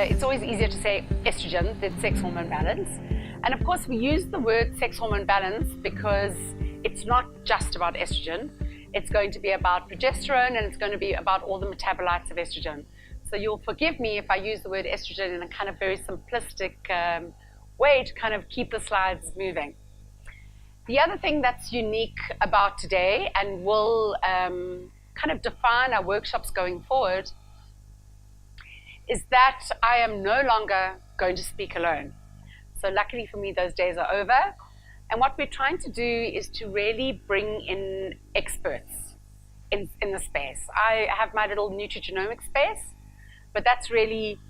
it's always easier to say estrogen than sex hormone balance. And of course, we use the word sex hormone balance because it's not just about estrogen. It's going to be about progesterone, and it's going to be about all the metabolites of estrogen. So you'll forgive me if I use the word estrogen in a kind of very simplistic way to kind of keep the slides moving. The other thing that's unique about today and will kind of define our workshops going forward is that I am no longer going to speak alone. So luckily for me, those days are over. And what we're trying to do is to really bring in experts in the space. I have my little Nutrigenomics space, but that's really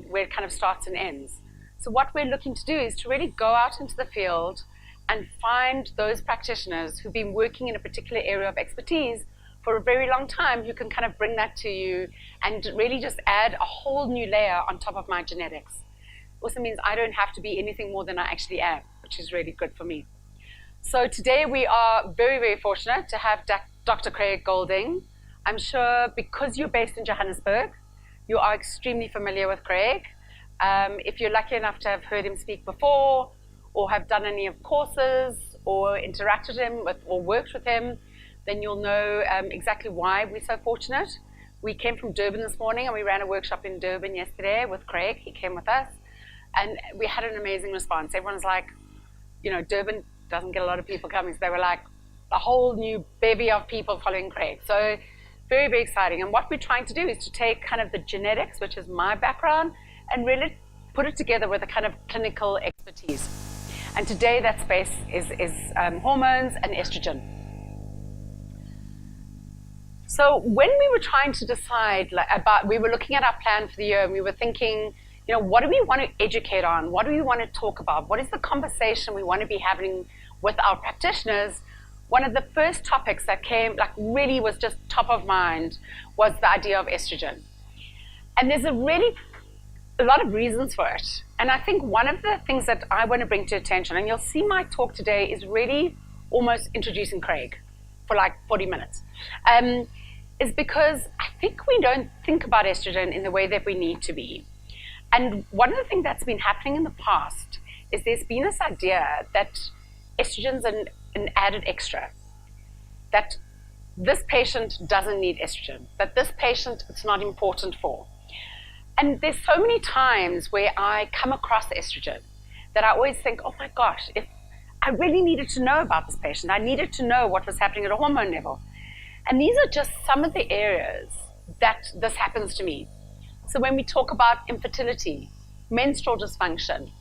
where it kind of starts and ends. So what we're looking to do is to really go out into the field and find those practitioners who've been working in a particular area of expertise for a very long time, who can kind of bring that to you and really just add a whole new layer on top of my genetics. Also means I don't have to be anything more than I actually am, which is really good for me. So today we are very, very fortunate to have Dr. Craig Golding. I'm sure because you're based in Johannesburg, you are extremely familiar with Craig. If you're lucky enough to have heard him speak before, or have done any of courses, or interacted him with, or worked with him, then you'll know exactly why we're so fortunate. We came from Durban this morning, and we ran a workshop in Durban yesterday with Craig. He came with us, and we had an amazing response. Everyone's like, you know, Durban doesn't get a lot of people coming, so they were like a whole new bevy of people following Craig. So very, very exciting. And what we're trying to do is to take kind of the genetics, which is my background, and really put it together with a kind of clinical expertise. And today that space is hormones and estrogen. So when we were trying to decide we were looking at our plan for the year, and we were thinking, you know, what do we want to educate on? What do we want to talk about? What is the conversation we want to be having with our practitioners? One of the first topics that came, really was just top of mind, was the idea of estrogen. And there's a lot of reasons for it. And I think one of the things that I want to bring to attention, and you'll see my talk today, is really almost introducing Craig for like 40 minutes. Is because I think we don't think about estrogen in the way that we need to be. And one of the things that's been happening in the past is there's been this idea that estrogen's an added extra, that this patient doesn't need estrogen, that this patient it's not important for. And there's so many times where I come across estrogen that I always think, oh my gosh, if I really needed to know about this patient, I needed to know what was happening at a hormone level. And these are just some of the areas that this happens to me. So when we talk about infertility, menstrual dysfunction,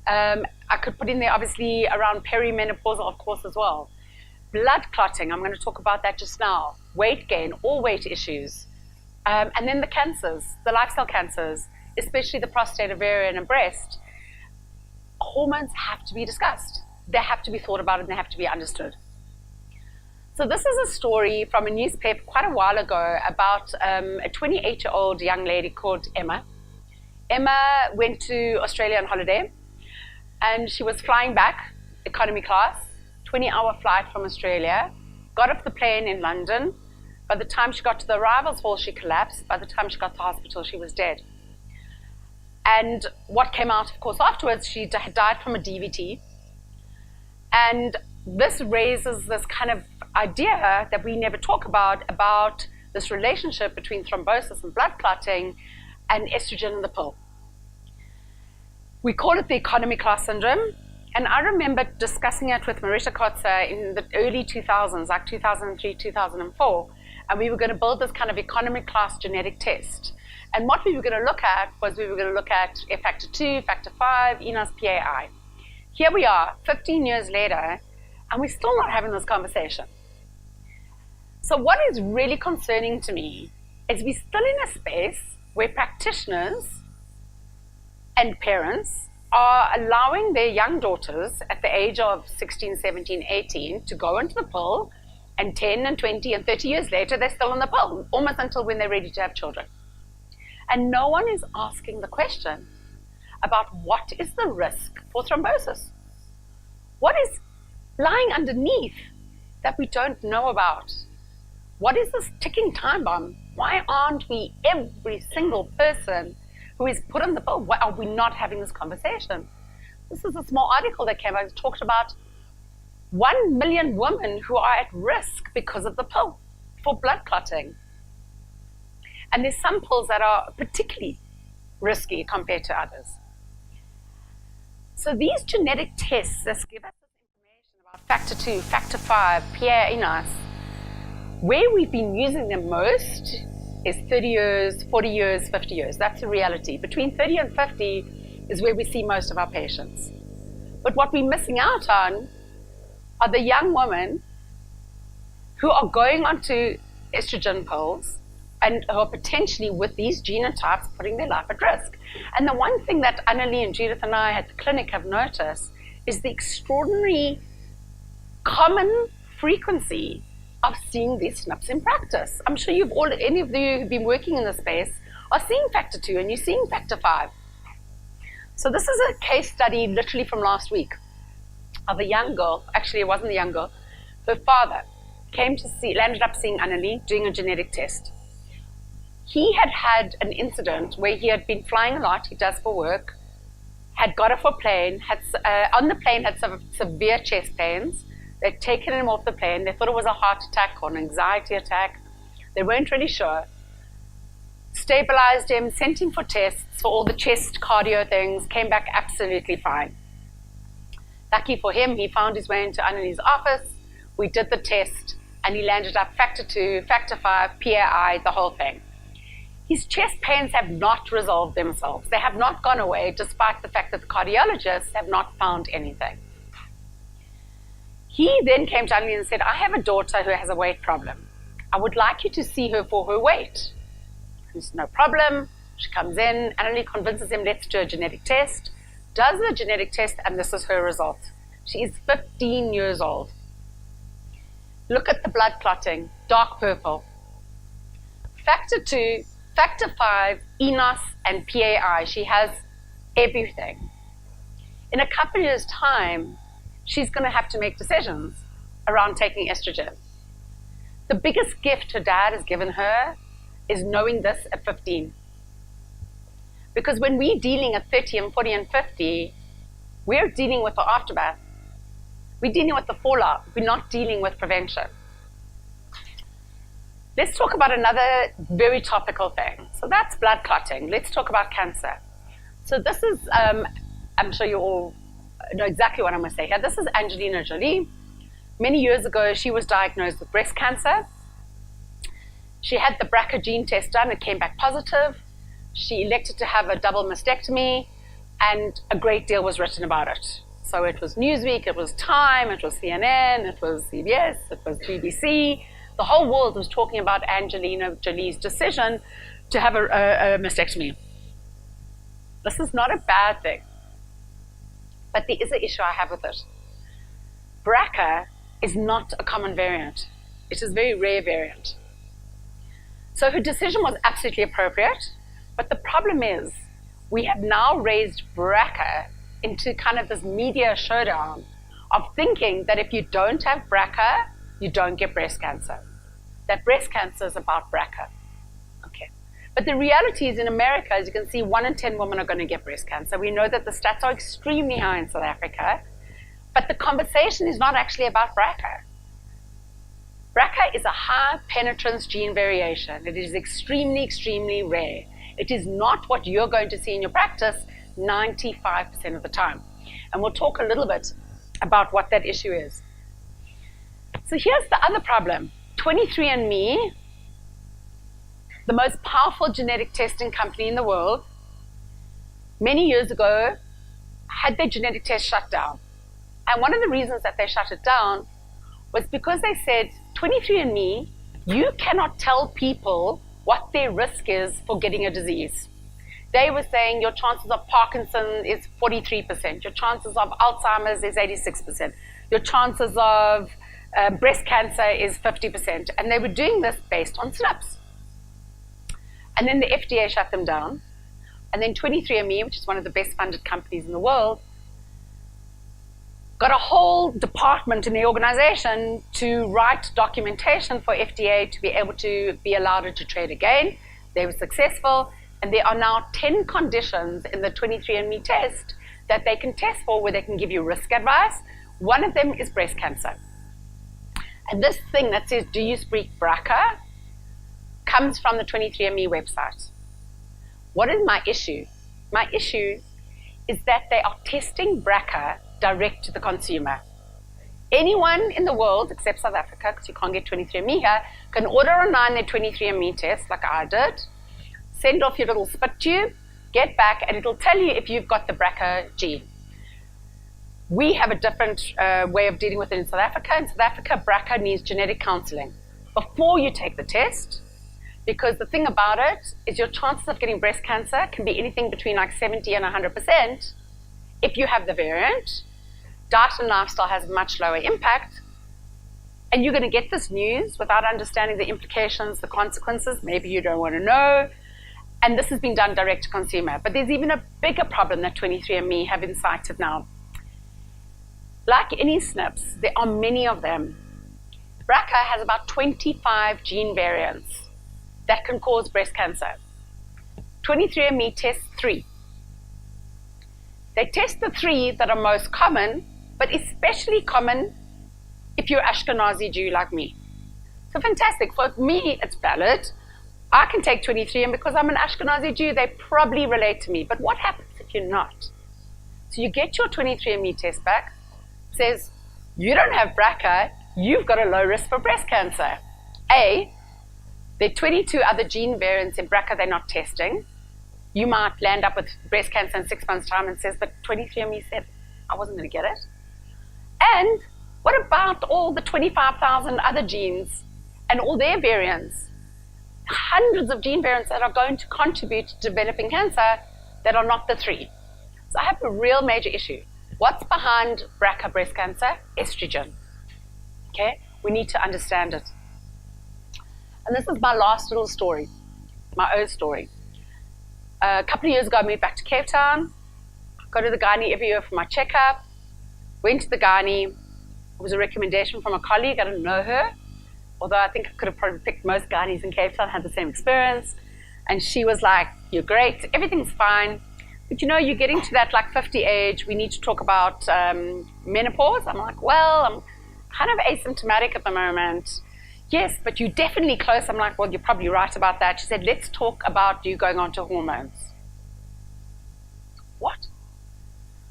I could put in there obviously around perimenopausal, of course, as well. Blood clotting, I'm going to talk about that just now. Weight gain, all weight issues. And then the cancers, the lifestyle cancers, especially the prostate, ovarian, and breast. Hormones have to be discussed. They have to be thought about, and they have to be understood. So this is a story from a newspaper quite a while ago about a 28-year-old young lady called Emma. Emma went to Australia on holiday, and she was flying back, economy class, 20-hour flight from Australia, got off the plane in London. By the time she got to the arrivals hall, she collapsed. By the time she got to the hospital, she was dead. And what came out, of course, afterwards, she had died from a DVT. And this raises this kind of idea that we never talk about this relationship between thrombosis and blood clotting and estrogen in the pill. We call it the economy class syndrome. And I remember discussing it with Marita Kotzer in the early 2000s, like 2003, 2004. And we were going to build this kind of economy class genetic test. And what we were going to look at was we were going to look at F factor 2, factor 5, ENOS PAI. Here we are, 15 years later, and we're still not having this conversation. So what is really concerning to me is we're still in a space where practitioners and parents are allowing their young daughters at the age of 16, 17, 18 to go into the pill, and 10 and 20 and 30 years later, they're still on the pill, almost until when they're ready to have children. And no one is asking the question about what is the risk for thrombosis? What is lying underneath that we don't know about? What is this ticking time bomb? Why aren't we, every single person, who is put on the pill. Why are we not having this conversation? This is a small article that came out. It talked about 1 million women who are at risk because of the pill for blood clotting. And there's some pills that are particularly risky compared to others. So these genetic tests that give us this information about factor 2, factor 5, PAINAS, where we've been using them most is 30 years, 40 years, 50 years. That's the reality. Between 30 and 50 is where we see most of our patients. But what we're missing out on are the young women who are going onto estrogen pills and who are potentially with these genotypes putting their life at risk. And the one thing that Annalie and Judith and I at the clinic have noticed is the extraordinary common frequency of seeing these SNPs in practice. I'm sure any of you who've been working in the space are seeing factor 2 and you're seeing factor 5. So this is a case study literally from last week of a young girl. Actually, it wasn't a young girl. Her father landed up seeing Annalie doing a genetic test. He had an incident where he had been flying a lot, he does for work, had got off a plane, on the plane had some severe chest pains. They'd taken him off the plane. They thought it was a heart attack or an anxiety attack. They weren't really sure. Stabilized him, sent him for tests for all the chest cardio things, came back absolutely fine. Lucky for him, he found his way into Annalie's office. We did the test, and he landed up factor 2, factor 5, PAI, the whole thing. His chest pains have not resolved themselves. They have not gone away, despite the fact that the cardiologists have not found anything. He then came to Annalie and said, I have a daughter who has a weight problem. I would like you to see her for her weight. There's no problem. She comes in, Annalie convinces him, let's do a genetic test. Does the genetic test, and this is her result. She is 15 years old. Look at the blood clotting, dark purple. Factor 2, factor 5, ENOS, and PAI. She has everything. In a couple of years' time, she's going to have to make decisions around taking estrogen. The biggest gift her dad has given her is knowing this at 15. Because when we're dealing at 30 and 40 and 50, we're dealing with the aftermath. We're dealing with the fallout. We're not dealing with prevention. Let's talk about another very topical thing. So that's blood clotting. Let's talk about cancer. So this is, I'm sure you all know exactly what I'm going to say here. This is Angelina Jolie. Many years ago, she was diagnosed with breast cancer. She had the BRCA gene test done. It came back positive. She elected to have a double mastectomy, and a great deal was written about it. So it was Newsweek, it was Time, it was CNN, it was CBS, it was BBC. The whole world was talking about Angelina Jolie's decision to have a mastectomy. This is not a bad thing, but there is an issue I have with it. BRCA is not a common variant. It is a very rare variant. So her decision was absolutely appropriate, but the problem is we have now raised BRCA into kind of this media showdown of thinking that if you don't have BRCA, you don't get breast cancer. That breast cancer is about BRCA. Okay. But the reality is in America, as you can see, 1 in 10 women are going to get breast cancer. We know that the stats are extremely high in South Africa, but the conversation is not actually about BRCA. BRCA is a high penetrance gene variation. It is extremely, extremely rare. It is not what you're going to see in your practice 95% of the time. And we'll talk a little bit about what that issue is. So here's the other problem. 23andMe, the most powerful genetic testing company in the world, many years ago had their genetic test shut down. And one of the reasons that they shut it down was because they said, 23andMe, you cannot tell people what their risk is for getting a disease. They were saying your chances of Parkinson's is 43%, your chances of Alzheimer's is 86%, your chances of breast cancer is 50%. And they were doing this based on SNPs. And then the FDA shut them down. And then 23andMe, which is one of the best funded companies in the world, got a whole department in the organization to write documentation for FDA to be able to be allowed to trade again. They were successful. And there are now 10 conditions in the 23andMe test that they can test for where they can give you risk advice. One of them is breast cancer. And this thing that says, do you speak BRCA, comes from the 23andMe website. What is my issue? My issue is that they are testing BRCA direct to the consumer. Anyone in the world, except South Africa, because you can't get 23andMe here, can order online their 23andMe test, like I did, send off your little spit tube, get back, and it'll tell you if you've got the BRCA gene. We have a different way of dealing with it in South Africa. In South Africa, BRCA needs genetic counseling before you take the test, because the thing about it is your chances of getting breast cancer can be anything between like 70 and 100% if you have the variant. Diet and lifestyle has a much lower impact, and you're going to get this news without understanding the implications, the consequences. Maybe you don't want to know. And this has been done direct to consumer. But there's even a bigger problem that 23andMe have incited now. Like any SNPs, there are many of them. BRCA has about 25 gene variants that can cause breast cancer. 23andMe tests 3. They test the 3 that are most common, but especially common if you're Ashkenazi Jew like me. So fantastic. For me, it's valid. I can take 23, and because I'm an Ashkenazi Jew, they probably relate to me. But what happens if you're not? So you get your 23andMe test back, says, you don't have BRCA, you've got a low risk for breast cancer. A, there are 22 other gene variants in BRCA they're not testing. You might land up with breast cancer in 6 months' time and says, but 23andMe said I wasn't going to get it. And what about all the 25,000 other genes and all their variants? Hundreds of gene variants that are going to contribute to developing cancer that are not the 3. So I have a real major issue. What's behind BRCA breast cancer? Estrogen. Okay, we need to understand it. And this is my last little story, my own story. A couple of years ago, I moved back to Cape Town. Go to the gynae every year for my checkup. Went to the gynae. It was a recommendation from a colleague. I didn't know her, although I think I could have probably picked most gynaes in Cape Town, had the same experience. And she was like, you're great, everything's fine. But you know, you're getting to that like 50 age, we need to talk about menopause. I'm like, well, I'm kind of asymptomatic at the moment. Yes, but you're definitely close. I'm like, well, you're probably right about that. She said, let's talk about you going on to hormones. What?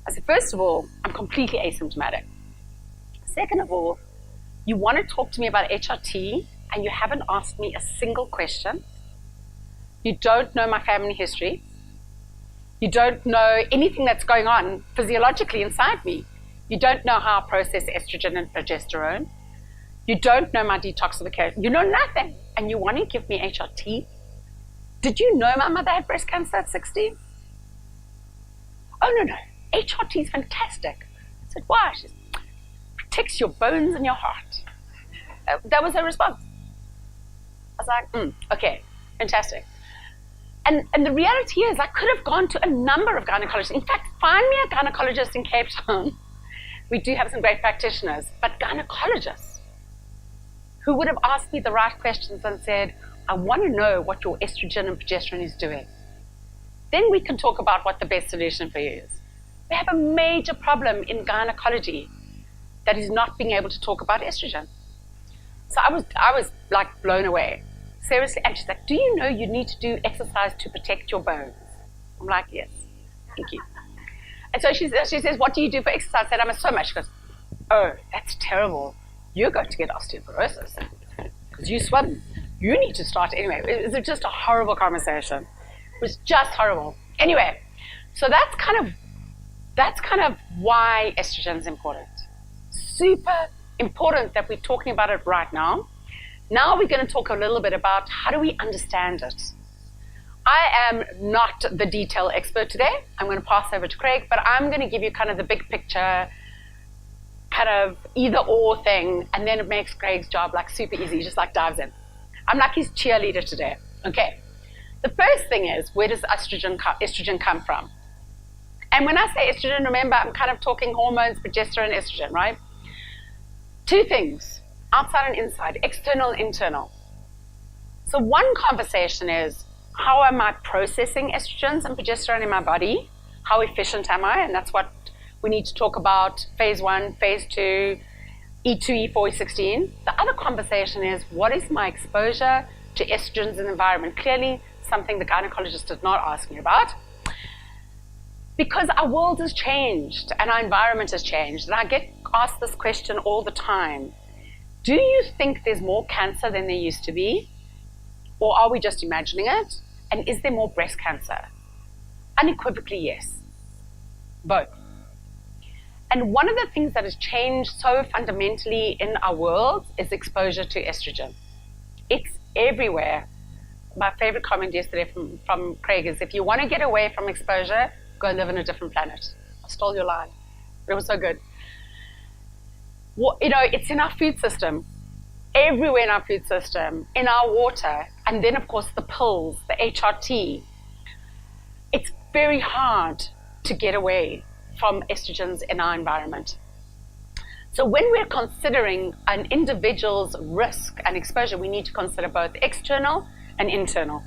I said, first of all, I'm completely asymptomatic. Second of all, you want to talk to me about HRT and you haven't asked me a single question. You don't know my family history. You don't know anything that's going on physiologically inside me. You don't know how I process estrogen and progesterone. You don't know my detoxification. You know nothing. And you want to give me HRT? Did you know my mother had breast cancer at 60? Oh, no. HRT is fantastic. I said, why? She said, protects your bones and your heart. That was her response. I was like, okay, fantastic. And the reality is I could have gone to a number of gynecologists. In fact, find me a gynecologist in Cape Town. We do have some great practitioners, but gynecologists who would have asked me the right questions and said, I want to know what your estrogen and progesterone is doing. Then we can talk about what the best solution for you is. We have a major problem in gynecology that is not being able to talk about estrogen. So I was like blown away. Seriously, and she's like, do you know you need to do exercise to protect your bones? I'm like, yes, thank you. And so she says, what do you do for exercise? I said, I'm so much. She goes, oh, that's terrible. You're going to get osteoporosis because you swim. You need to start anyway. It was just a horrible conversation. It was just horrible. Anyway, so that's kind of why estrogen is important. Super important that we're talking about it right now. Now we're going to talk a little bit about how do we understand it. I am not the detail expert today. I'm going to pass over to Craig, but I'm going to give you kind of the big picture, kind of either or thing, and then it makes Craig's job like super easy. He just like dives in. I'm like his cheerleader today. Okay. The first thing is, where does estrogen come from? And when I say estrogen, remember, I'm kind of talking hormones, progesterone, estrogen, right? Two things, outside and inside, external and internal. So one conversation is, how am I processing estrogens and progesterone in my body? How efficient am I? And that's what we need to talk about, phase 1, phase 2, E2, E4, E16. The other conversation is, what is my exposure to estrogens in the environment? Clearly, something the gynecologist did not ask me about. Because our world has changed and our environment has changed. And I get asked this question all the time. Do you think there's more cancer than there used to be? Or are we just imagining it? And is there more breast cancer? Unequivocally, yes. Both. And one of the things that has changed so fundamentally in our world is exposure to estrogen. It's everywhere. My favorite comment yesterday from Craig is, if you want to get away from exposure, go live on a different planet. I stole your line, but it was so good. Well, it's in our food system, everywhere in our food system, in our water, and then of course the pills, the HRT. It's very hard to get away from estrogens in our environment. So when we're considering an individual's risk and exposure, we need to consider both external and internal.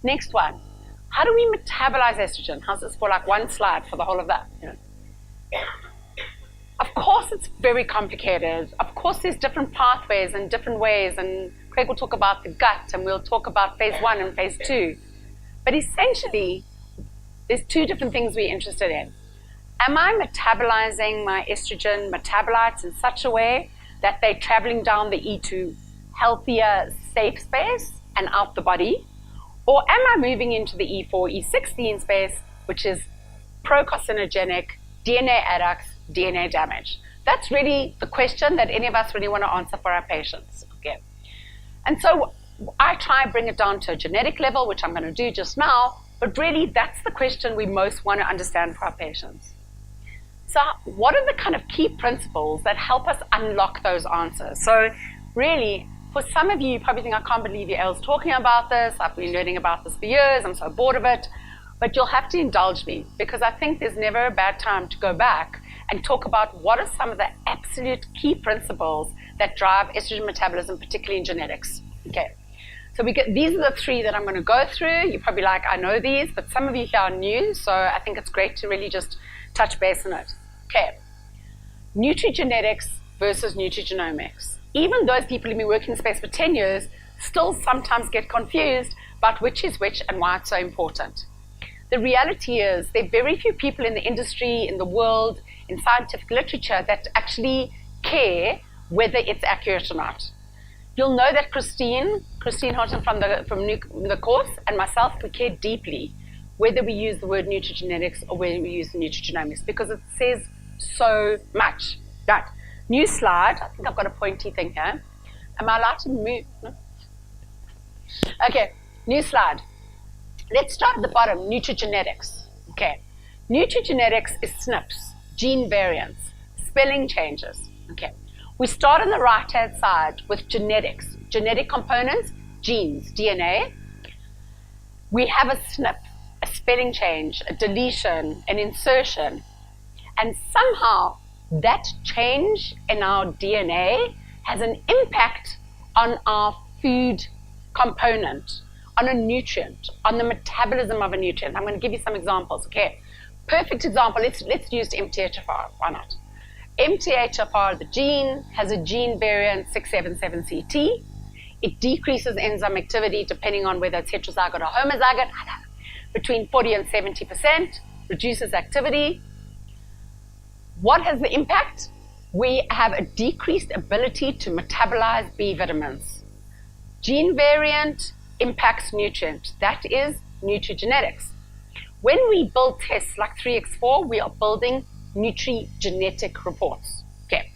Next one, how do we metabolize estrogen? How's this for like one slide for the whole of that? Of course it's very complicated. Of course there's different pathways and different ways, and Craig will talk about the gut and we'll talk about phase 1 and phase 2. But essentially, there's 2 different things we're interested in. Am I metabolizing my estrogen metabolites in such a way that they're traveling down the E2 healthier, safe space and out the body? Or am I moving into the E4, E16 space, which is pro-carcinogenic, DNA adducts, DNA damage? That's really the question that any of us really want to answer for our patients. Okay. And so I try and bring it down to a genetic level, which I'm going to do just now, but really that's the question we most want to understand for our patients. So what are the kind of key principles that help us unlock those answers? So really, for some of you, you probably think, I can't believe Yael's talking about this. I've been learning about this for years. I'm so bored of it. But you'll have to indulge me, because I think there's never a bad time to go back and talk about what are some of the absolute key principles that drive estrogen metabolism, particularly in genetics. Okay. So these are the 3 that I'm going to go through. You're probably like, I know these, but some of you here are new, so I think it's great to really just touch base on it. Okay. Nutrigenetics versus nutrigenomics. Even those people who've been working in the space for 10 years still sometimes get confused about which is which and why it's so important. The reality is there are very few people in the industry, in the world, in scientific literature that actually care whether it's accurate or not. You'll know that Christine Hodgson from the course, and myself, we care deeply whether we use the word nutrigenetics or whether we use the nutrigenomics, because it says so much. Right. New slide. I think I've got a pointy thing here. Am I allowed to move? No? Okay, new slide. Let's start at the bottom, nutrigenetics. Okay. Nutrigenetics is SNPs, gene variants, spelling changes. Okay. We start on the right-hand side with genetics, genetic components, genes, DNA. We have a SNP, a spelling change, a deletion, an insertion, and somehow that change in our DNA has an impact on our food component, on a nutrient, on the metabolism of a nutrient. I'm going to give you some examples. Okay, perfect example. Let's use MTHFR. Why not? MTHFR, the gene, has a gene variant 677CT. It decreases enzyme activity depending on whether it's heterozygote or homozygote, between 40 and 70%, reduces activity. What has the impact? We have a decreased ability to metabolize B vitamins. Gene variant impacts nutrient. That is nutrigenetics. When we build tests like 3x4, we are building nutrigenetic reports. Okay.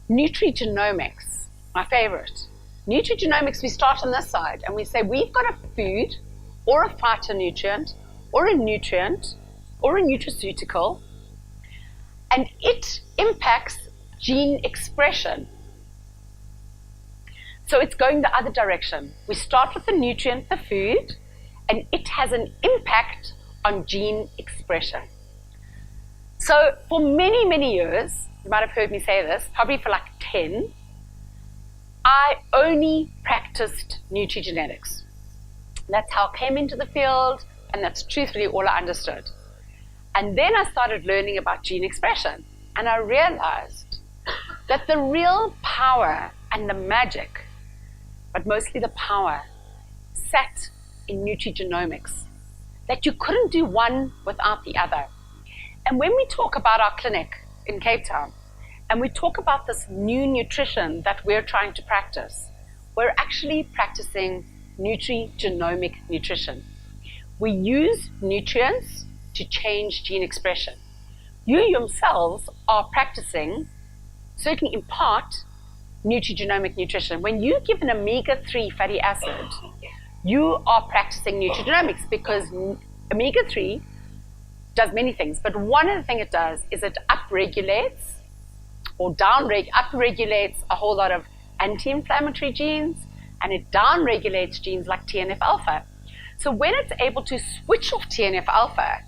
Nutrigenomics, my favorite. Nutrigenomics, we start on this side and we say we've got a food or a phytonutrient or a nutrient or a nutraceutical, and it impacts gene expression. So it's going the other direction. We start with the nutrient, the food, and it has an impact on gene expression. So for many, many years, you might have heard me say this, probably for like 10, I only practiced nutrigenetics. That's how I came into the field, and that's truthfully all I understood. And then I started learning about gene expression, and I realized that the real power and the magic, but mostly the power, sat in nutrigenomics, that you couldn't do one without the other. And when we talk about our clinic in Cape Town, and we talk about this new nutrition that we're trying to practice, we're actually practicing nutrigenomic nutrition. We use nutrients to change gene expression. You yourselves are practicing, certainly in part, nutrigenomic nutrition. When you give an omega-3 fatty acid, you are practicing nutrigenomics, because omega-3 does many things, but one of the things it does is it upregulates or upregulates a whole lot of anti-inflammatory genes, and it downregulates genes like TNF-alpha. So when it's able to switch off TNF-alpha,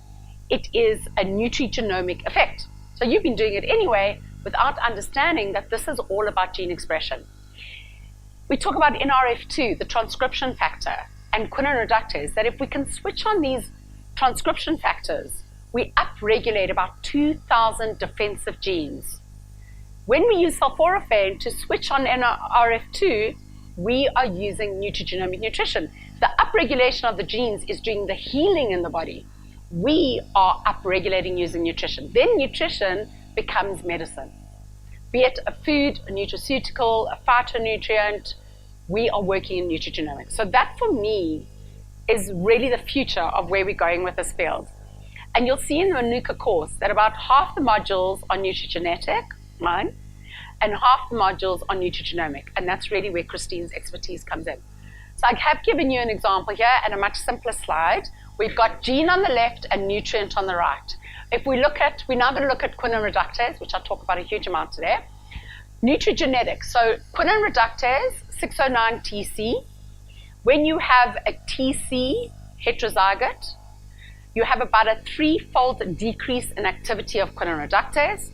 it is a nutrigenomic effect. So you've been doing it anyway without understanding that this is all about gene expression. We talk about NRF2, the transcription factor, and quinine reductase, that if we can switch on these transcription factors, we upregulate about 2,000 defensive genes. When we use sulforaphane to switch on NRF2, we are using nutrigenomic nutrition. The upregulation of the genes is doing the healing in the body. We are upregulating using nutrition. Then nutrition becomes medicine. Be it a food, a nutraceutical, a phytonutrient, we are working in nutrigenomics. So that for me is really the future of where we're going with this field. And you'll see in the Manuka course that about half the modules are nutrigenetic, mine, and half the modules are nutrigenomic. And that's really where Christine's expertise comes in. So I have given you an example here and a much simpler slide. We've got gene on the left and nutrient on the right. If we're now going to look at quinine reductase, which I'll talk about a huge amount today. Nutrigenetics. So quinine reductase, 609TC. When you have a TC heterozygote, you have about a 3-fold decrease in activity of quinine reductase.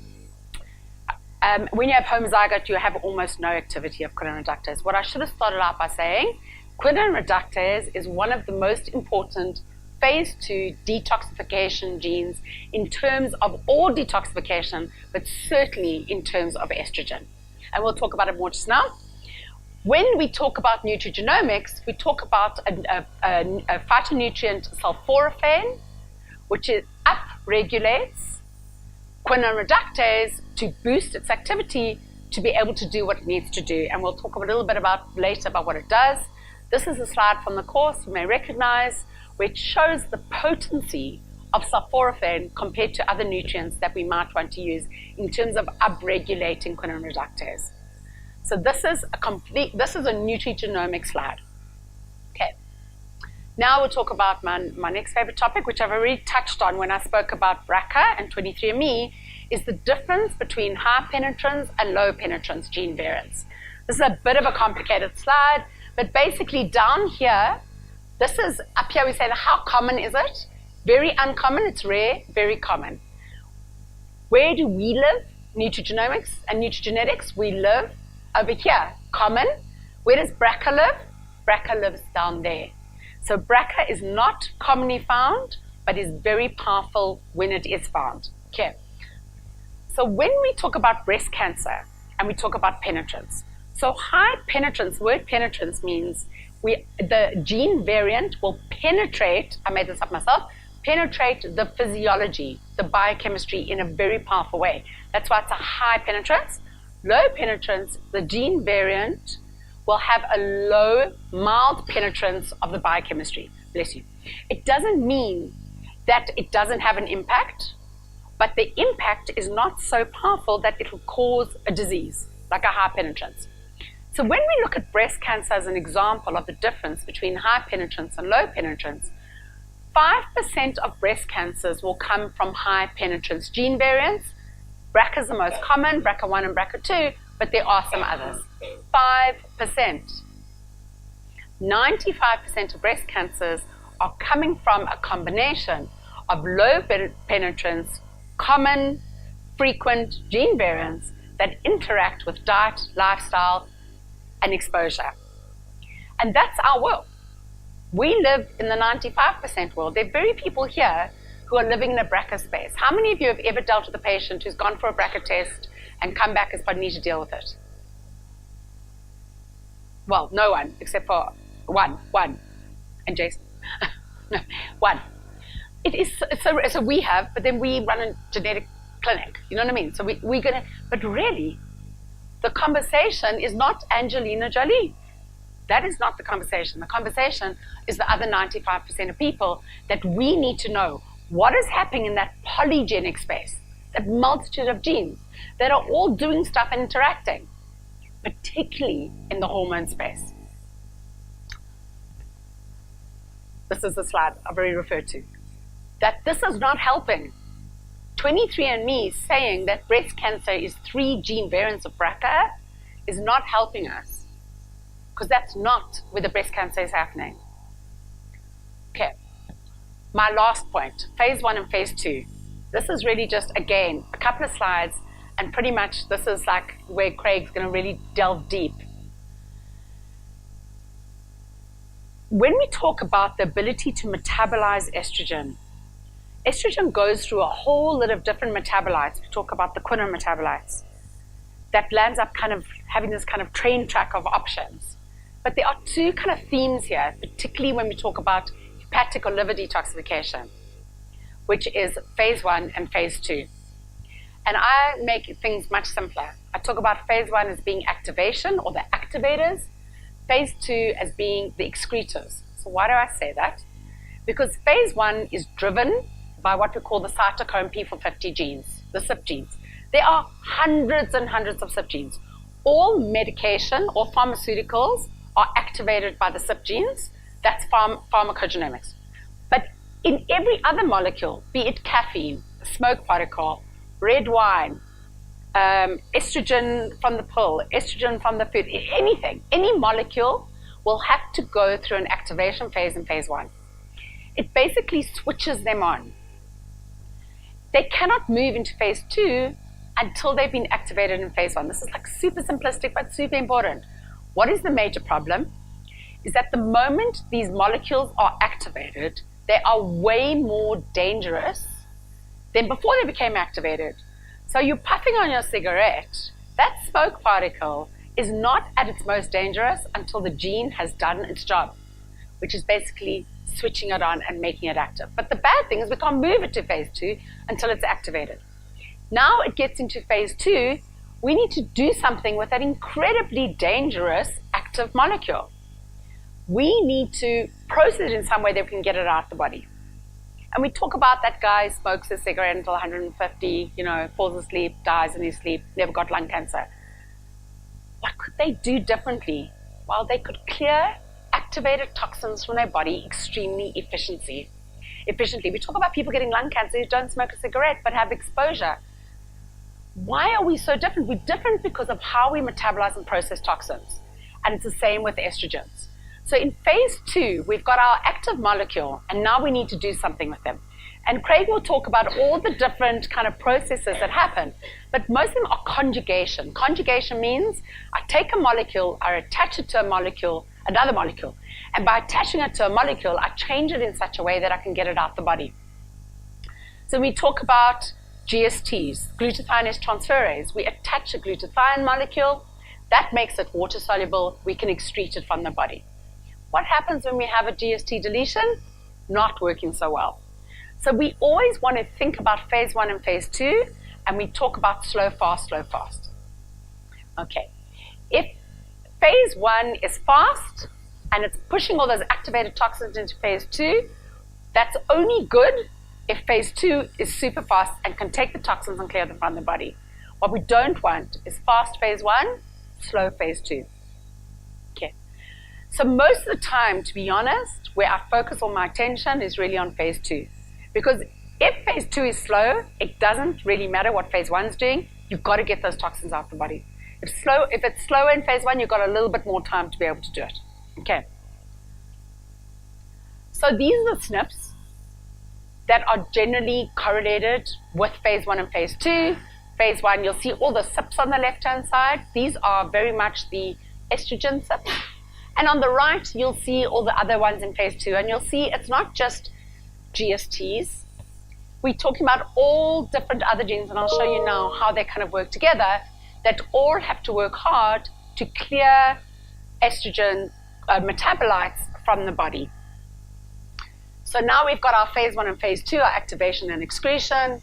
When you have homozygote, you have almost no activity of quinine reductase. What I should have started out by saying, quinine reductase is one of the most important phase 2 detoxification genes in terms of all detoxification, but certainly in terms of estrogen. And we'll talk about it more just now. When we talk about nutrigenomics, we talk about a phytonutrient sulforaphane, which upregulates quinine reductase to boost its activity to be able to do what it needs to do. And we'll talk a little bit later about what it does. This is a slide from the course you may recognize, which shows the potency of sulforaphane compared to other nutrients that we might want to use in terms of upregulating quinine reductase. So this is a nutrigenomic slide. Okay. Now we'll talk about my next favorite topic, which I've already touched on when I spoke about BRCA and 23andMe, is the difference between high penetrance and low penetrance gene variants. This is a bit of a complicated slide, but basically down here, up here we say, how common is it? Very uncommon, it's rare, very common. Where do we live? Nutrigenomics and nutrigenetics, we live over here, common. Where does BRCA live? BRCA lives down there. So BRCA is not commonly found, but is very powerful when it is found. Okay. So when we talk about breast cancer and we talk about penetrance, so high penetrance, word penetrance means the gene variant will penetrate, I made this up myself, penetrate the physiology, the biochemistry in a very powerful way. That's why it's a high penetrance. Low penetrance, the gene variant will have a low, mild penetrance of the biochemistry. Bless you. It doesn't mean that it doesn't have an impact, but the impact is not so powerful that it will cause a disease, like a high penetrance. So when we look at breast cancer as an example of the difference between high penetrance and low penetrance, 5% of breast cancers will come from high penetrance gene variants. BRCA is the most common, BRCA1 and BRCA2, but there are some others. 5%. 95% of breast cancers are coming from a combination of low penetrance, common, frequent gene variants that interact with diet, lifestyle, and exposure. And that's our world. We live in the 95% world. There are very people here who are living in a BRCA space. How many of you have ever dealt with a patient who's gone for a BRCA test and come back as but need to deal with it? Well, no one, except for one, and Jason. No, one. It is so we have, but then we run a genetic clinic. You know what I mean? So we're gonna, but really, the conversation is not Angelina Jolie. That is not the conversation. The conversation is the other 95% of people that we need to know what is happening in that polygenic space, that multitude of genes that are all doing stuff and interacting, particularly in the hormone space. This is the slide I've already referred to. That this is not helping. 23andMe saying that breast cancer is 3 gene variants of BRCA is not helping us, because that's not where the breast cancer is happening. Okay, my last point, phase 1 and phase 2. This is really just, again, a couple of slides, and pretty much this is like where Craig's going to really delve deep. When we talk about the ability to metabolize estrogen, estrogen goes through a whole lot of different metabolites. We talk about the quinone metabolites. That lands up kind of having this kind of train track of options. But there are 2 kind of themes here, particularly when we talk about hepatic or liver detoxification, which is phase 1 and phase 2. And I make things much simpler. I talk about phase 1 as being activation or the activators, phase 2 as being the excretors. So why do I say that? Because phase 1 is driven by what we call the cytochrome P450 genes, the CYP genes. There are hundreds and hundreds of CYP genes. All medication or pharmaceuticals are activated by the CYP genes. That's pharmacogenomics. But in every other molecule, be it caffeine, smoke particle, red wine, estrogen from the pill, estrogen from the food, anything, any molecule will have to go through an activation phase in phase 1. It basically switches them on. They cannot move into phase 2 until they've been activated in phase 1. This is like super simplistic, but super important. What is the major problem? Is that the moment these molecules are activated, they are way more dangerous than before they became activated. So you're puffing on your cigarette, that smoke particle is not at its most dangerous until the gene has done its job, which is basically switching it on and making it active. But the bad thing is we can't move it to phase 2 until it's activated. Now it gets into phase 2, we need to do something with that incredibly dangerous active molecule. We need to process it in some way that we can get it out of the body. And we talk about that guy smokes a cigarette until 150, falls asleep, dies in his sleep, never got lung cancer. What could they do differently? Well, they could clear activated toxins from their body extremely efficiently. We talk about people getting lung cancer who don't smoke a cigarette but have exposure. Why are we so different? We're different because of how we metabolize and process toxins. And it's the same with estrogens. So in phase 2, we've got our active molecule, and now we need to do something with them. And Craig will talk about all the different kind of processes that happen, but most of them are conjugation. Conjugation means I take a molecule, I attach it to a molecule, another molecule, and by attaching it to a molecule, I change it in such a way that I can get it out the body. So we talk about GSTs, glutathione transferase. We attach a glutathione molecule, that makes it water soluble, we can excrete it from the body. What happens when we have a GST deletion? Not working so well. So we always want to think about phase 1 and phase 2, and we talk about slow, fast, slow, fast. Okay, if phase 1 is fast, and it's pushing all those activated toxins into phase 2, that's only good if phase 2 is super fast and can take the toxins and clear them from the body. What we don't want is fast phase 1, slow phase 2. Okay. So most of the time, to be honest, where I focus all my attention is really on phase 2. Because if phase 2 is slow, it doesn't really matter what phase 1 is doing. You've got to get those toxins out of the body. If it's slower in phase 1, you've got a little bit more time to be able to do it. Okay. So these are the SNPs that are generally correlated with phase 1 and phase 2. Phase 1, you'll see all the CYPs on the left-hand side. These are very much the estrogen CYPs. And on the right, you'll see all the other ones in phase 2. And you'll see it's not just GSTs. We're talking about all different other genes, and I'll show you now how they kind of work together, that all have to work hard to clear estrogen metabolites from the body. So now we've got our phase 1 and phase 2, our activation and excretion,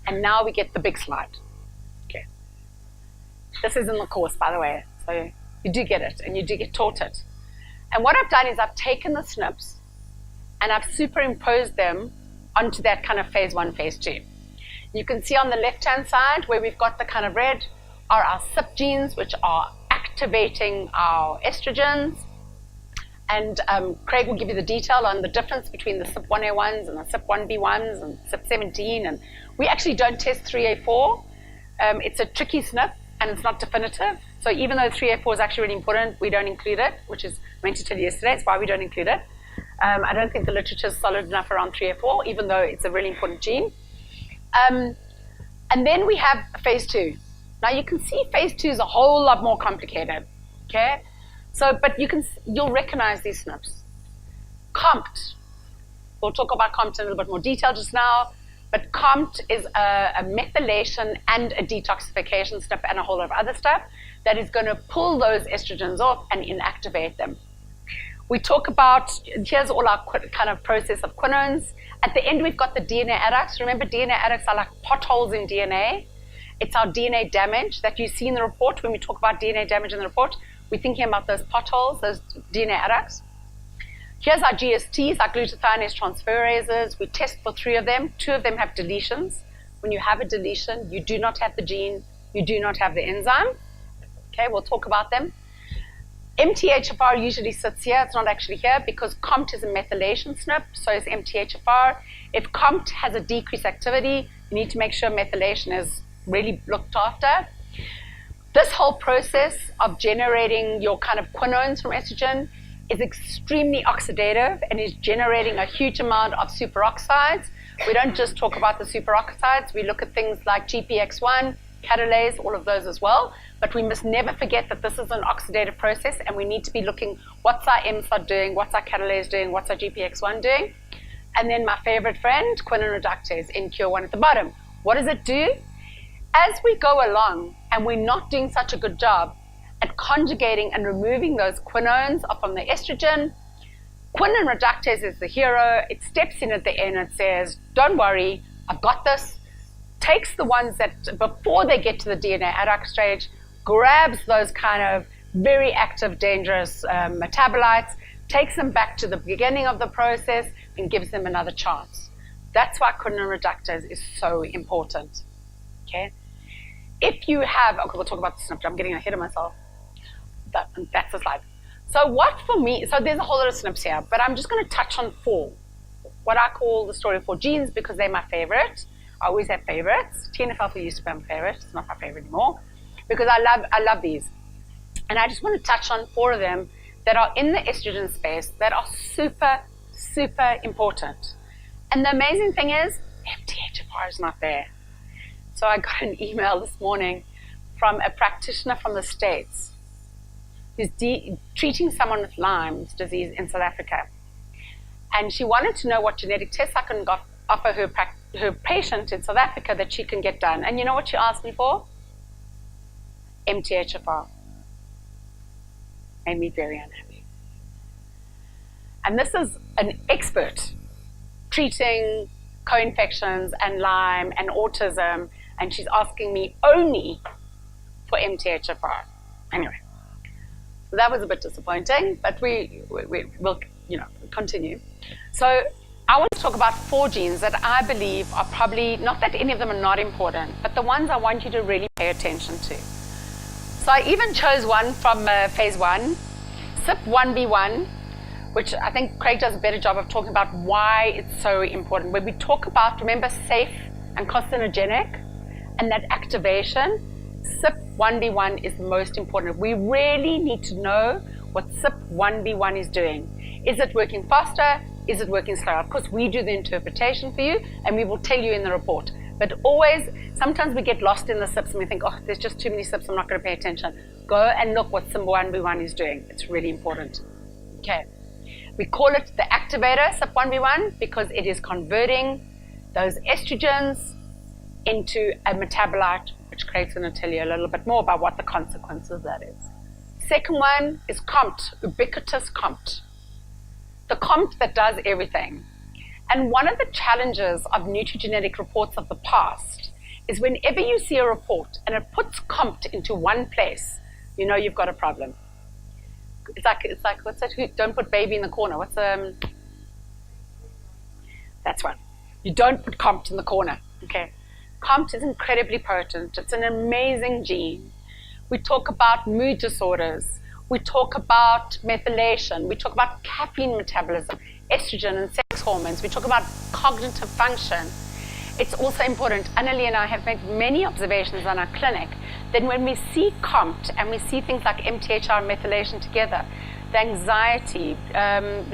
and now we get the big slide. Okay. This is in the course, by the way, so you do get it, and you do get taught it. And what I've done is I've taken the SNPs, and I've superimposed them onto that kind of phase 1, phase 2. You can see on the left-hand side where we've got the kind of red are our CYP genes, which are activating our estrogens. And Craig will give you the detail on the difference between the CYP1A1s and the CYP1B1s and CYP17. And we actually don't test 3A4. It's a tricky SNP, and it's not definitive. So even though 3A4 is actually really important, we don't include it, which is I meant to tell you yesterday. It's why we don't include it. I don't think the literature is solid enough around 3A4, even though it's a really important gene. And then we have phase 2. Now you can see phase 2 is a whole lot more complicated, okay? So, but you'll recognize these SNPs. COMT, we'll talk about COMT in a little bit more detail just now, but COMT is a methylation and a detoxification SNP and a whole lot of other stuff that is going to pull those estrogens off and inactivate them. We talk about, here's all our kind of process of quinones. At the end, we've got the DNA adducts. Remember, DNA adducts are like potholes in DNA. It's our DNA damage that you see in the report. When we talk about DNA damage in the report, we're thinking about those potholes, those DNA adducts. Here's our GSTs, our glutathione transferases. We test for 3 of them. 2 of them have deletions. When you have a deletion, you do not have the gene, you do not have the enzyme. Okay, we'll talk about them. MTHFR usually sits here. It's not actually here because COMT is a methylation SNP, so is MTHFR. If COMT has a decreased activity, you need to make sure methylation is really looked after. This whole process of generating your kind of quinones from estrogen is extremely oxidative and is generating a huge amount of superoxides. We don't just talk about the superoxides. We look at things like GPX1, catalase, all of those as well. But we must never forget that this is an oxidative process, and we need to be looking what's our MSOD doing, what's our catalase doing, what's our GPX1 doing. And then my favorite friend, quinone reductase, NQ1 at the bottom. What does it do? As we go along and we're not doing such a good job at conjugating and removing those quinones from the estrogen, quinone reductase is the hero. It steps in at the end and says, don't worry, I've got this. Takes the ones that before they get to the DNA adduct stage, grabs those kind of very active, dangerous metabolites, takes them back to the beginning of the process and gives them another chance. That's why quinone reductase is so important, okay? If you have, okay, we'll talk about the SNP, I'm getting ahead of myself. That's the slide. So what for me, so there's a whole lot of SNPs here, but I'm just gonna touch on 4. What I call the story of 4 genes because they're my favorite. I always have favorites. TNF-alpha used to be my favorite, it's not my favorite anymore, because I love these. And I just want to touch on 4 of them that are in the estrogen space that are super, super important. And the amazing thing is, MTHFR is not there. So I got an email this morning from a practitioner from the States who's treating someone with Lyme's disease in South Africa. And she wanted to know what genetic tests I can offer her patient in South Africa that she can get done. And you know what she asked me for? MTHFR. Made me very unhappy. And this is an expert treating co-infections and Lyme and autism, and she's asking me only for MTHFR. Anyway, so that was a bit disappointing, but we will, continue. So I want to talk about 4 genes that I believe are probably, not that any of them are not important, but the ones I want you to really pay attention to. So I even chose one from phase 1, CYP1B1, which I think Craig does a better job of talking about why it's so important. When we talk about, remember, safe and carcinogenic, and that activation, CYP1B1 is the most important. We really need to know what CYP1B1 is doing. Is it working faster? Is it working slower? Of course, we do the interpretation for you, and we will tell you in the report. But always, sometimes we get lost in the CYPs and we think, there's just too many CYPs, I'm not going to pay attention. Go and look what CYP1B1 is doing. It's really important. Okay. We call it the activator, SIP1B1, because it is converting those estrogens into a metabolite, which Craig's going to tell you a little bit more about what the consequences of that is. Second one is COMT, ubiquitous COMT. The COMT that does everything. And one of the challenges of nutrigenetic reports of the past is whenever you see a report and it puts COMT into one place, you know you've got a problem. It's like what's that? Don't put baby in the corner. What's that's one. You don't put COMT in the corner. Okay. COMT is incredibly potent. It's an amazing gene. We talk about mood disorders. We talk about methylation. We talk about caffeine metabolism, estrogen and sex hormones. We talk about cognitive function. It's also important. Annalie and I have made many observations on our clinic that when we see COMT and we see things like MTHR and methylation together, the anxiety,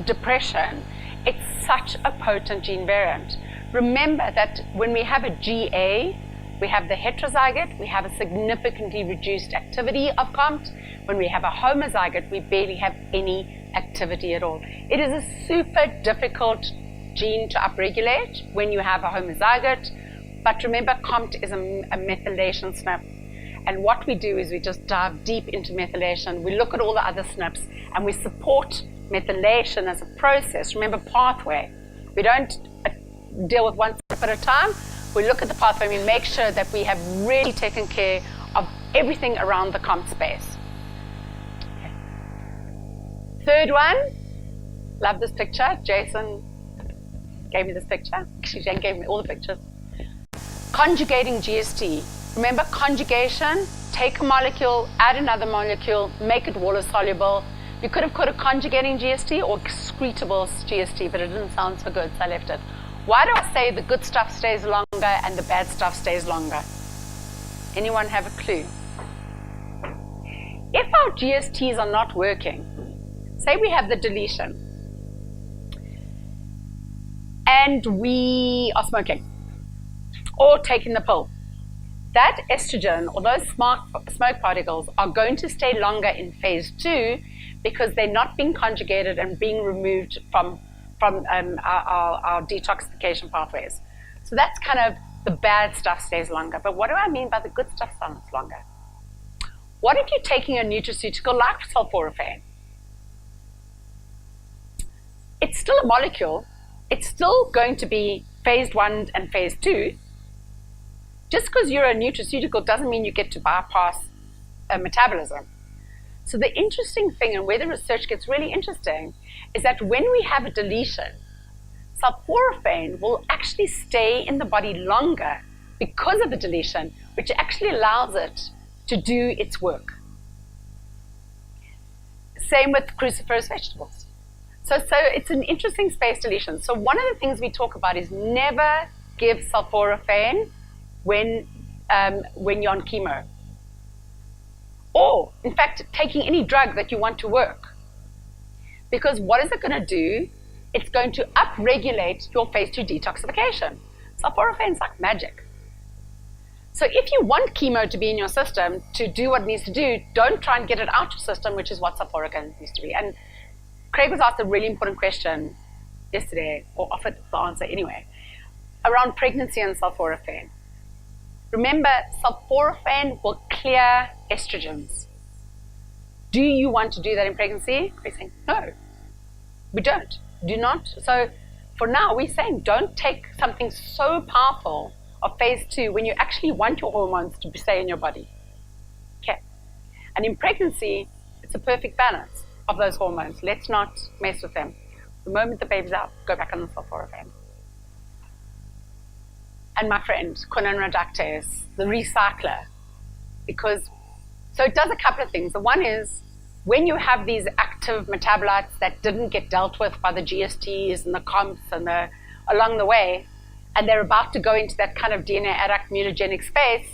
depression, it's such a potent gene variant. Remember that when we have a GA, we have the heterozygote, we have a significantly reduced activity of COMT. When we have a homozygote, we barely have any activity at all. It is a super difficult gene to upregulate when you have a homozygote, but remember COMT is a methylation SNP. And what we do is we just dive deep into methylation. We look at all the other SNPs and we support methylation as a process. Remember, pathway. We don't deal with one SNP at a time. We look at the pathway and we make sure that we have really taken care of everything around the COMT space. Okay. Third one, love this picture. Jason gave me this picture. Actually, Jane gave me all the pictures. Conjugating GST. Remember conjugation, take a molecule, add another molecule, make it water soluble. You could have called it conjugating GST or excretable GST, but it didn't sound so good, so I left it. Why do I say the good stuff stays longer and the bad stuff stays longer? Anyone have a clue? If our GSTs are not working, say we have the deletion, and we are smoking, or taking the pill, that estrogen or those smoke particles are going to stay longer in phase 2 because they're not being conjugated and being removed from our detoxification pathways. So that's kind of the bad stuff stays longer. But what do I mean by the good stuff stays longer? What if you're taking a nutraceutical like sulforaphane? It's still a molecule. It's still going to be phase 1 and phase 2. Just because you're a nutraceutical doesn't mean you get to bypass metabolism. So the interesting thing, and where the research gets really interesting, is that when we have a deletion, sulforaphane will actually stay in the body longer because of the deletion, which actually allows it to do its work. Same with cruciferous vegetables. So it's an interesting space deletion. So one of the things we talk about is never give sulforaphane when you're on chemo. Or, in fact, taking any drug that you want to work. Because what is it going to do? It's going to upregulate your phase 2 detoxification. Sulforaphane's like magic. So if you want chemo to be in your system to do what it needs to do, don't try and get it out your system, which is what sulforaphane needs to be. And Craig was asked a really important question yesterday, or offered the answer anyway, around pregnancy and sulforaphane. Remember, sulforaphane will clear estrogens. Do you want to do that in pregnancy? We're saying, no, we don't. Do not. So for now, we're saying don't take something so powerful of phase 2 when you actually want your hormones to stay in your body. Okay. And in pregnancy, it's a perfect balance of those hormones. Let's not mess with them. The moment the baby's out, go back on the sulforaphane. And my friend, quinone reductase, the recycler, so it does a couple of things. The one is, when you have these active metabolites that didn't get dealt with by the GSTs and the COMTs and along the way, and they're about to go into that kind of DNA adduct mutagenic space,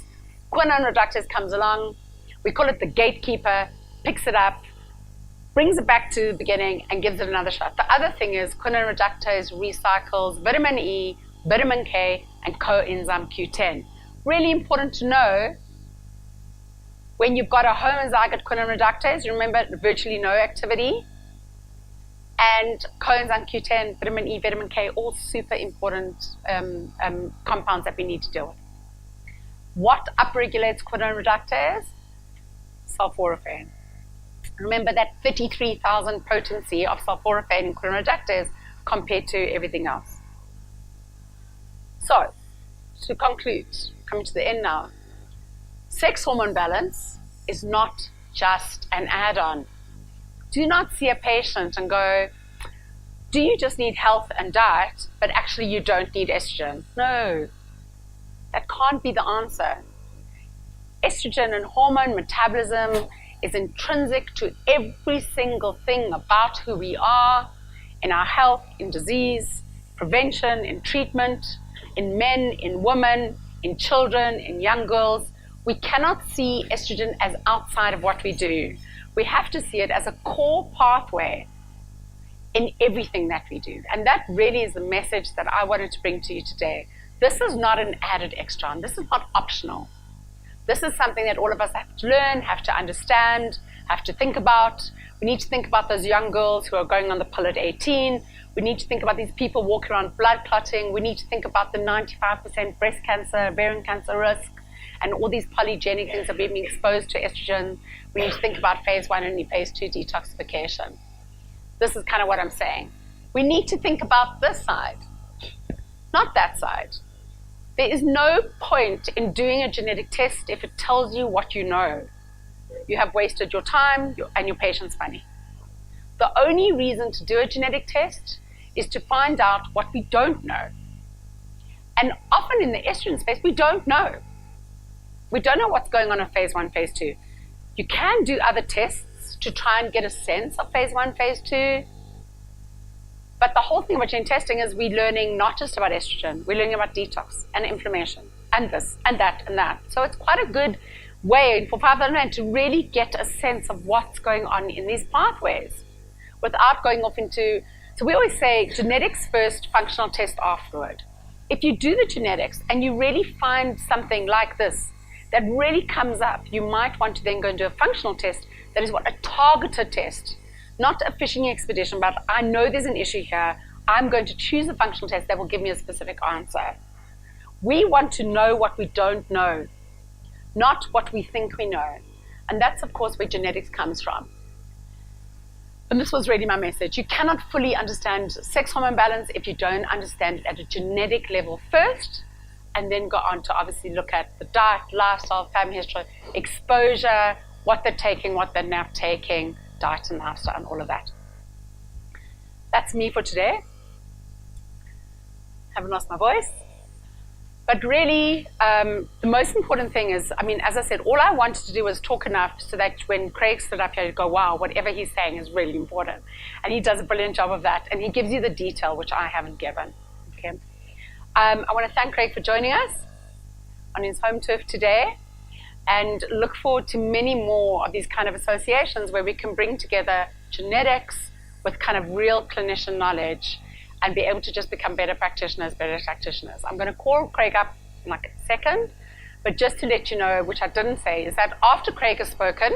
quinone reductase comes along, we call it the gatekeeper, picks it up, brings it back to the beginning and gives it another shot. The other thing is quinone reductase recycles vitamin E, vitamin K, and coenzyme Q10. Really important to know, when you've got a homozygote quinone reductase, remember virtually no activity. and coenzyme Q10, vitamin E, vitamin K, all super important compounds that we need to deal with. What upregulates quinone reductase? Sulforaphane. Remember that 33,000 potency of sulforaphane in quinone reductase compared to everything else. So, to conclude, coming to the end now, sex hormone balance is not just an add-on. Do not see a patient and go, do you just need health and diet, but actually you don't need estrogen? No, that can't be the answer. Estrogen and hormone metabolism is intrinsic to every single thing about who we are, in our health, in disease, prevention, in treatment, in men, in women, in children, in young girls. We cannot see estrogen as outside of what we do. We have to see it as a core pathway in everything that we do. And that really is the message that I wanted to bring to you today. This is not an added extra. This is not optional. This is something that all of us have to learn, have to understand, have to think about. We need to think about those young girls who are going on the pill at 18. We need to think about these people walking around blood clotting. We need to think about the 95% breast cancer, ovarian cancer risk, and all these polygenic things that we've been exposed to estrogen. We need to think about phase 1 and phase 2 detoxification. This is kind of what I'm saying. We need to think about this side, not that side. There is no point in doing a genetic test if it tells you what you know. You have wasted your time and your patient's money. The only reason to do a genetic test is to find out what we don't know. And often in the estrogen space, we don't know. We don't know what's going on in phase 1, phase 2. You can do other tests to try and get a sense of phase 1, phase 2. But the whole thing about gene testing is we're learning not just about estrogen, we're learning about detox and inflammation and this and that and that. So it's quite a good way for 5,000 men to really get a sense of what's going on in these pathways without going off into, so we always say genetics first, functional test afterward. If you do the genetics and you really find something like this that really comes up, you might want to then go and do a functional test that is what a targeted test, not a fishing expedition, but I know there's an issue here. I'm going to choose a functional test that will give me a specific answer. We want to know what we don't know, not what we think we know. And that's, of course, where genetics comes from. And this was really my message. You cannot fully understand sex hormone balance if you don't understand it at a genetic level first, and then go on to obviously look at the diet, lifestyle, family history, exposure, what they're taking, what they're not taking, diet and lifestyle, and all of that. That's me for today. Haven't lost my voice. But really, the most important thing is, I mean, as I said, all I wanted to do was talk enough so that when Craig stood up here, you'd go, wow, whatever he's saying is really important. And he does a brilliant job of that. And he gives you the detail, which I haven't given. Okay. I want to thank Craig for joining us on his home turf today, and look forward to many more of these kind of associations where we can bring together genetics with kind of real clinician knowledge and be able to just become better practitioners. I'm going to call Craig up in like a second, but just to let you know, which I didn't say, is that after Craig has spoken,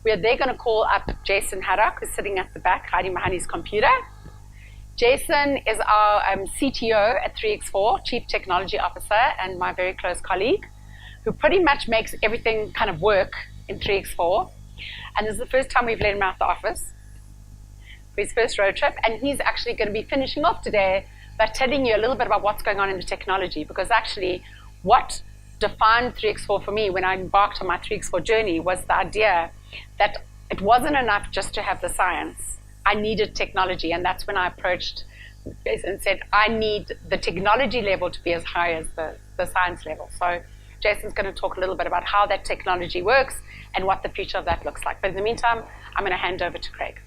we are then going to call up Jason Haddock, who's sitting at the back, hiding behind his computer. Jason is our CTO at 3x4, Chief Technology Officer, and my very close colleague, who pretty much makes everything kind of work in 3x4. And this is the first time we've let him out the office for his first road trip. And he's actually going to be finishing off today by telling you a little bit about what's going on in the technology. Because actually, what defined 3x4 for me when I embarked on my 3x4 journey was the idea that it wasn't enough just to have the science. I needed technology. And that's when I approached and said, I need the technology level to be as high as the science level. So Jason's going to talk a little bit about how that technology works and what the future of that looks like. But in the meantime, I'm going to hand over to Craig.